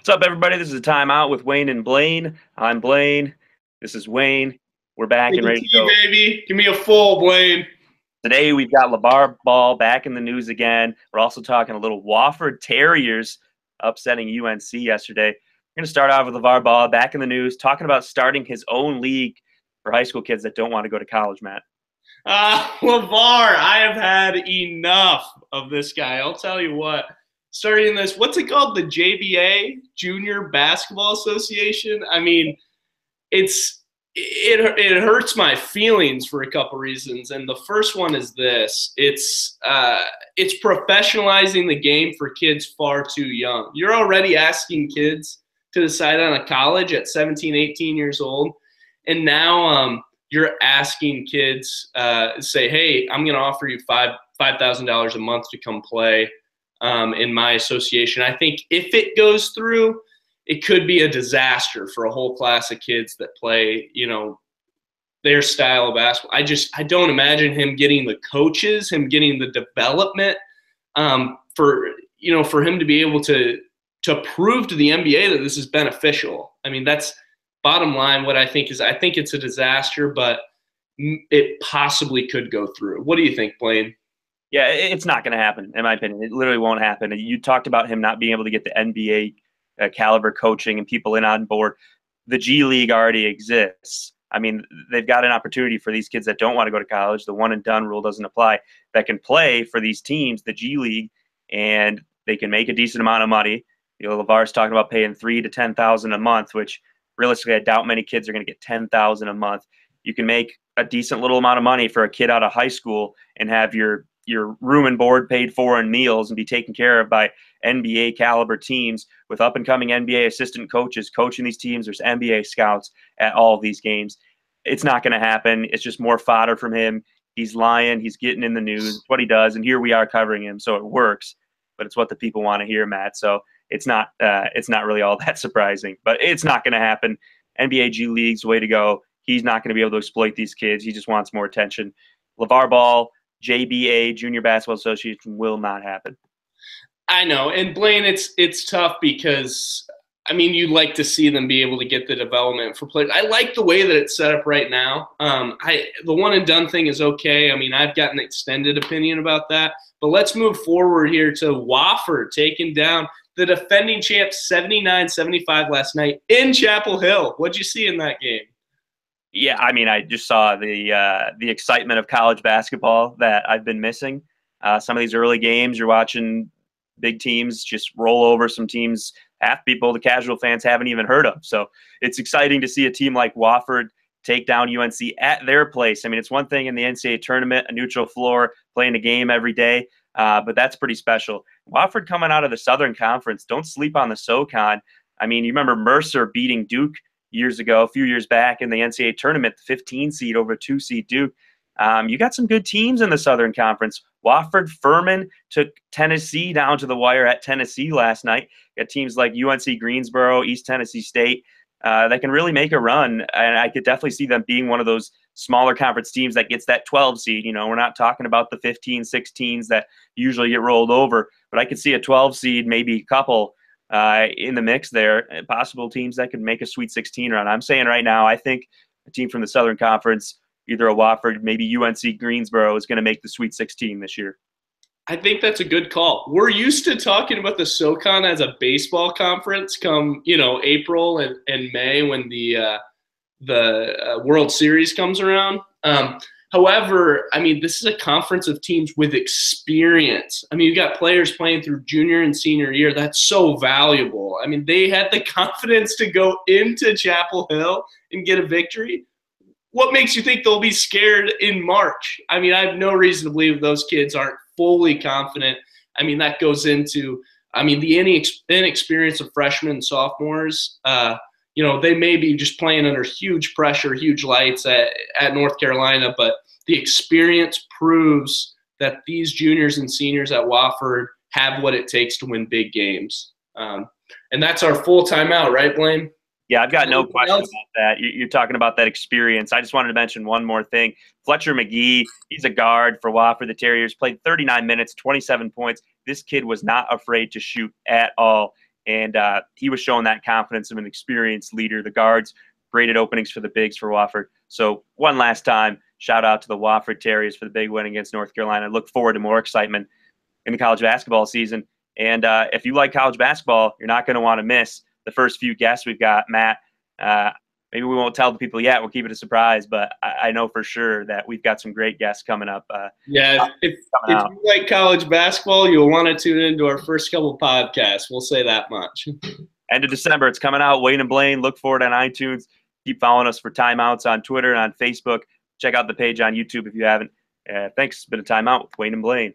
What's up, everybody? This is a Timeout with Wayne and Blaine. I'm Blaine. This is Wayne. We're back Take and a ready to tea, go. baby. Give me a full, Blaine. Today, we've got Lavar Ball back in the news again. We're also talking a little Wofford Terriers upsetting UNC yesterday. We're going to start off with Lavar Ball back in the news, talking about starting his own league for high school kids that don't want to go to college, Matt. Lavar, I have had enough of this guy. I'll tell you what. Starting this, what's it called? The JBA, Junior Basketball Association. I mean, it hurts my feelings for a couple reasons, and the first one is this: it's professionalizing the game for kids far too young. You're already asking kids to decide on a college at 17, 18 years old, and now you're asking kids say, "Hey, I'm going to offer you $5,000 a month to come play in my association." I think if it goes through, it could be a disaster for a whole class of kids that play, their style of basketball. I don't imagine him getting the coaches, him getting the development for him to be able to prove to the NBA that this is beneficial. I mean, that's bottom line. What I think it's a disaster, but it possibly could go through. What do you think, Blaine? Yeah, it's not going to happen, in my opinion. It literally won't happen. You talked about him not being able to get the NBA caliber coaching and people in on board. The G League already exists. I mean, they've got an opportunity for these kids that don't want to go to college. The one and done rule doesn't apply. That can play for these teams, the G League, and they can make a decent amount of money. Lavar's talking about paying $3,000 to $10,000 a month, which realistically, I doubt many kids are going to get $10,000 a month. You can make a decent little amount of money for a kid out of high school and have your room and board paid for and meals and be taken care of by NBA caliber teams with up and coming NBA assistant coaches coaching these teams. There's NBA scouts at all of these games. It's not going to happen. It's just more fodder from him. He's lying. He's getting in the news. It's what he does. And here we are covering him. So it works, but it's what the people want to hear, Matt. So it's not really all that surprising, but it's not going to happen. NBA G League's way to go. He's not going to be able to exploit these kids. He just wants more attention. Lavar Ball, JBA, Junior Basketball Association, will not happen. I know. And Blaine, it's tough because, I mean, you'd like to see them be able to get the development for players. I like the way that it's set up right now. The one and done thing is okay. I mean, I've got an extended opinion about that. But let's move forward here to Wofford taking down the defending champs 79-75 last night in Chapel Hill. What'd you see in that game? Yeah, I mean, I just saw the excitement of college basketball that I've been missing. Some of these early games, you're watching big teams just roll over some teams, half people, the casual fans haven't even heard of. So it's exciting to see a team like Wofford take down UNC at their place. I mean, it's one thing in the NCAA tournament, a neutral floor, playing a game every day, but that's pretty special. Wofford coming out of the Southern Conference, don't sleep on the SoCon. I mean, you remember Mercer beating Duke years ago, a few years back in the NCAA tournament, the 15 seed over 2 seed Duke. You got some good teams in the Southern Conference. Wofford, Furman took Tennessee down to the wire at Tennessee last night. Got teams like UNC Greensboro, East Tennessee State that can really make a run. And I could definitely see them being one of those smaller conference teams that gets that 12 seed. We're not talking about the 15, 16s that usually get rolled over, but I could see a 12 seed, maybe a couple in the mix there, possible teams that could make a Sweet 16 run. I'm saying right now, I think a team from the Southern Conference, either a Wofford, maybe UNC Greensboro, is going to make the Sweet 16 this year. I think that's a good call. We're used to talking about the SoCon as a baseball conference come, April and May when the World Series comes around. However, I mean, this is a conference of teams with experience. I mean, you've got players playing through junior and senior year. That's so valuable. I mean, they had the confidence to go into Chapel Hill and get a victory. What makes you think they'll be scared in March? I mean, I have no reason to believe those kids aren't fully confident. I mean, that goes into, the inexperience of freshmen and sophomores. They may be just playing under huge pressure, huge lights at North Carolina, but the experience proves that these juniors and seniors at Wofford have what it takes to win big games. And that's our full timeout, right, Blaine? Yeah, I've got no question about that. You're talking about that experience. I just wanted to mention one more thing. Fletcher McGee, he's a guard for Wofford. The Terriers played 39 minutes, 27 points. This kid was not afraid to shoot at all. And he was showing that confidence of an experienced leader. The guards, graded openings for the bigs for Wofford. So one last time, shout out to the Wofford Terriers for the big win against North Carolina. Look forward to more excitement in the college basketball season. And if you like college basketball, you're not going to want to miss the first few guests we've got. Matt, maybe we won't tell the people yet. We'll keep it a surprise, but I know for sure that we've got some great guests coming up. If you like college basketball, you'll want to tune into our first couple podcasts. We'll say that much. End of December, it's coming out. Wayne and Blaine, look for it on iTunes. Keep following us for timeouts on Twitter and on Facebook. Check out the page on YouTube if you haven't. Thanks. It's been a timeout with Wayne and Blaine.